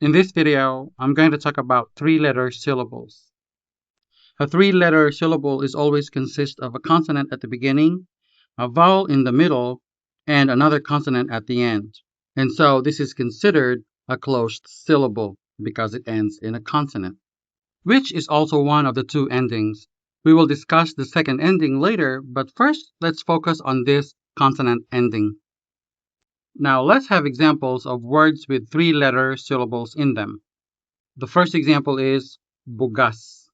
In this video, I'm going to talk about three-letter syllables. A three-letter syllable is always consists of a consonant at the beginning, a vowel in the middle, and another consonant at the end. And so this is considered a closed syllable because it ends in a consonant, which is also one of the two endings. We will discuss the second ending later, but first let's focus on this consonant ending. Now let's have examples of words with three-letter syllables in them. The first example is bugas,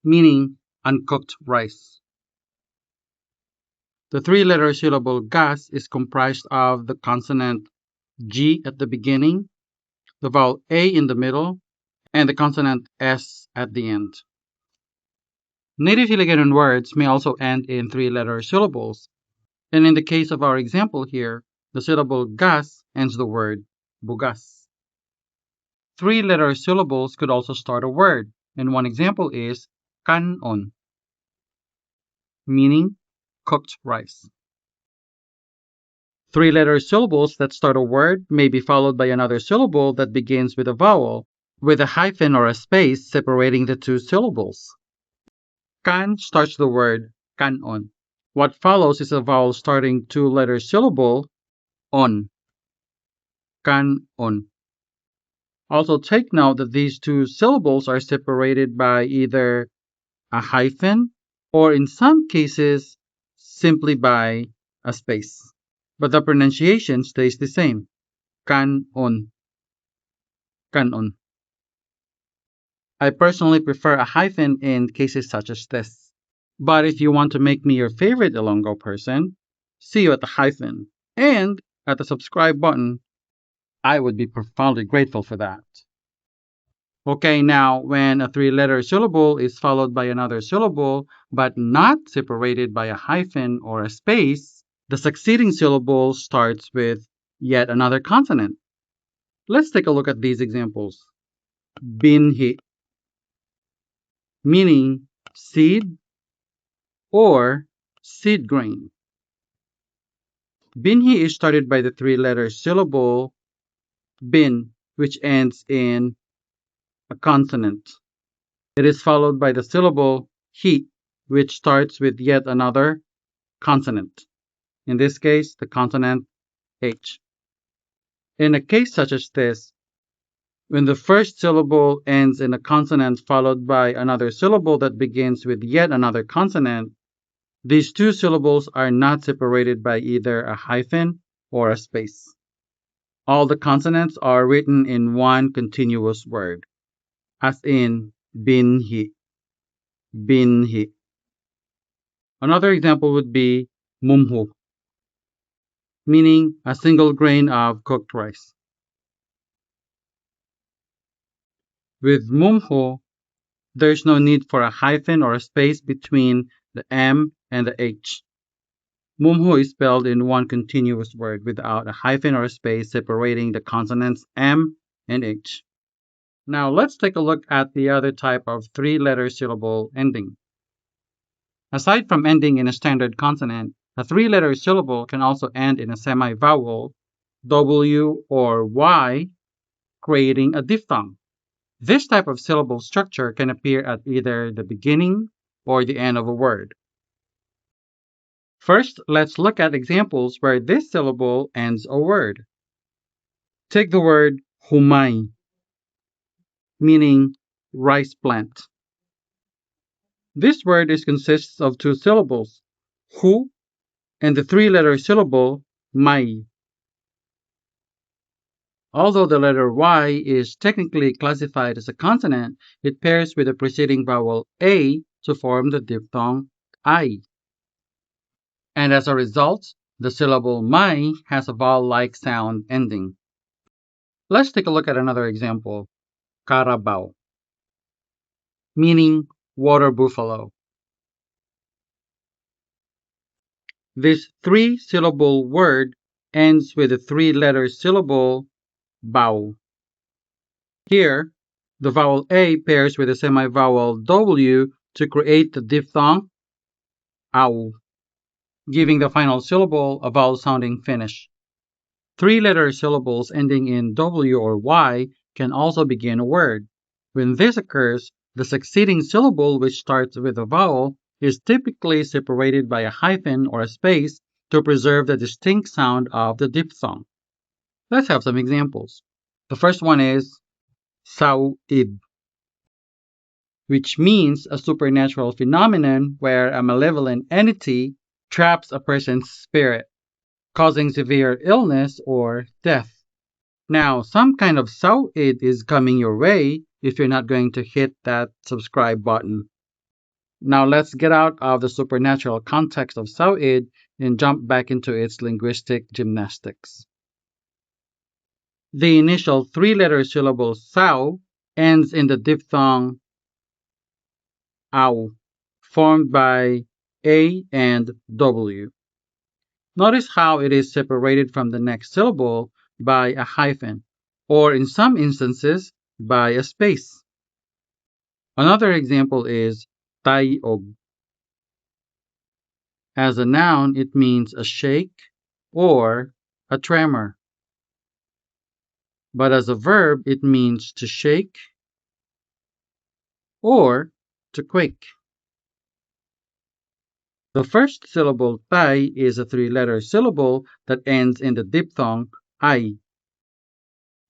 meaning uncooked rice. The three-letter syllable gas is comprised of the consonant G at the beginning, the vowel A in the middle, and the consonant S at the end. Native Hiligaynon words may also end in three-letter syllables, and in the case of our example here, the syllable gas ends the word bugas. Three-letter syllables could also start a word, and one example is kanon, meaning cooked rice. Three-letter syllables that start a word may be followed by another syllable that begins with a vowel, with a hyphen or a space separating the two syllables. Kan starts the word kanon. What follows is a vowel starting two-letter syllable, on. Kanon. Also take note that these two syllables are separated by either a hyphen or in some cases simply by a space. But the pronunciation stays the same. Kanon. Kanon. I personally prefer a hyphen in cases such as this. But if you want to make me your favorite Ilonggo person, see you at the hyphen and at the subscribe button. I would be profoundly grateful for that. Okay, now when a three-letter syllable is followed by another syllable but not separated by a hyphen or a space, the succeeding syllable starts with yet another consonant. Let's take a look at these examples. Binhi, meaning seed or seed grain. Binhi is started by the three-letter syllable bin, which ends in a consonant. It is followed by the syllable hi, which starts with yet another consonant. In this case, the consonant H. In a case such as this, when the first syllable ends in a consonant followed by another syllable that begins with yet another consonant, these two syllables are not separated by either a hyphen or a space. All the consonants are written in one continuous word, as in binhi, binhi. Another example would be mumhu, meaning a single grain of cooked rice. With mumhu, there's no need for a hyphen or a space between the M and the H. Mumhu is spelled in one continuous word without a hyphen or a space separating the consonants M and H. Now let's take a look at the other type of three-letter syllable ending. Aside from ending in a standard consonant, a three-letter syllable can also end in a semi-vowel, W or Y, creating a diphthong. This type of syllable structure can appear at either the beginning or the end of a word. First, let's look at examples where this syllable ends a word. Take the word humay, meaning rice plant. This word consists of two syllables, hu and the three-letter syllable may. Although the letter Y is technically classified as a consonant, it pairs with the preceding vowel A to form the diphthong I. And as a result, the syllable may has a vowel-like sound ending. Let's take a look at another example, carabao, meaning water buffalo. This three-syllable word ends with a three-letter syllable, bao. Here, the vowel A pairs with a semi-vowel W to create the diphthong, au, giving the final syllable a vowel-sounding finish. Three-letter syllables ending in W or Y can also begin a word. When this occurs, the succeeding syllable, which starts with a vowel, is typically separated by a hyphen or a space to preserve the distinct sound of the diphthong. Let's have some examples. The first one is sawid, which means a supernatural phenomenon where a malevolent entity traps a person's spirit, causing severe illness or death. Now, some kind of sawid is coming your way if you're not going to hit that subscribe button. Now, let's get out of the supernatural context of sawid and jump back into its linguistic gymnastics. The initial three-letter syllable saw ends in the diphthong ow, formed by A and W. Notice how it is separated from the next syllable by a hyphen, or in some instances, by a space. Another example is tayog. As a noun, it means a shake or a tremor. But as a verb, it means to shake or to quake. The first syllable tay is a three-letter syllable that ends in the diphthong I,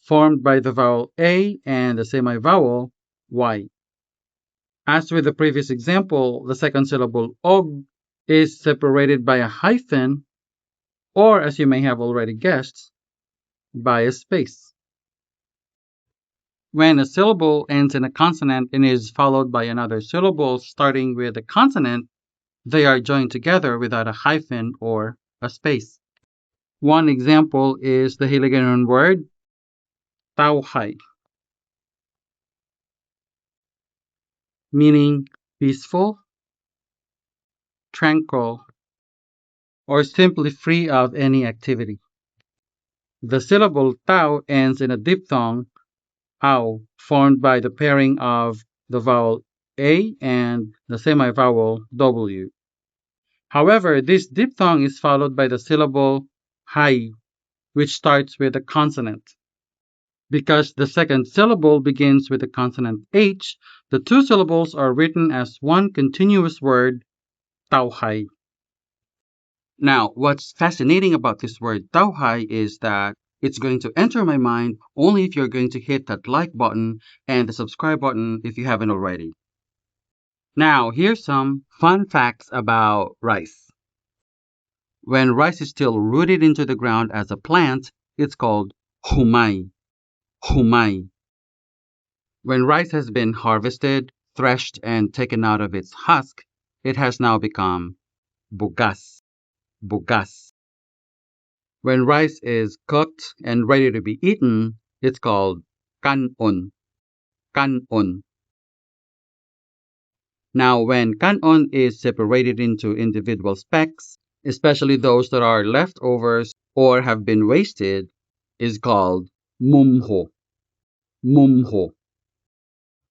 formed by the vowel A and the semi-vowel Y. As with the previous example, the second syllable og is separated by a hyphen, or as you may have already guessed, by a space. When a syllable ends in a consonant and is followed by another syllable starting with a consonant, they are joined together without a hyphen or a space. One example is the Hiligaynon word tauhay, meaning peaceful, tranquil, or simply free of any activity. The syllable tau ends in a diphthong ow, formed by the pairing of the vowel A and the semi-vowel W. However, this diphthong is followed by the syllable hai, which starts with a consonant. Because the second syllable begins with the consonant H, the two syllables are written as one continuous word, tauhay. Now, what's fascinating about this word tauhay is that it's going to enter my mind only if you're going to hit that like button and the subscribe button if you haven't already. Now, here's some fun facts about rice. When rice is still rooted into the ground as a plant, it's called humay. Humay. When rice has been harvested, threshed, and taken out of its husk, it has now become bugas. Bugas. When rice is cooked and ready to be eaten, it's called kanon. Kanon. Now, when kanon is separated into individual specks, especially those that are leftovers or have been wasted, is called mumho. Mumho.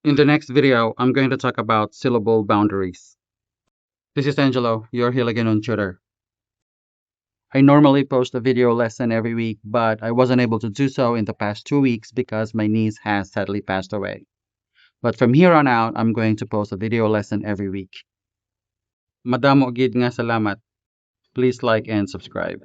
In the next video, I'm going to talk about syllable boundaries. This is Angelo, your Hiligaynon tutor. I normally post a video lesson every week, but I wasn't able to do so in the past 2 weeks because my niece has sadly passed away. But from here on out, I'm going to post a video lesson every week. Madamo gid nga salamat. Please like and subscribe.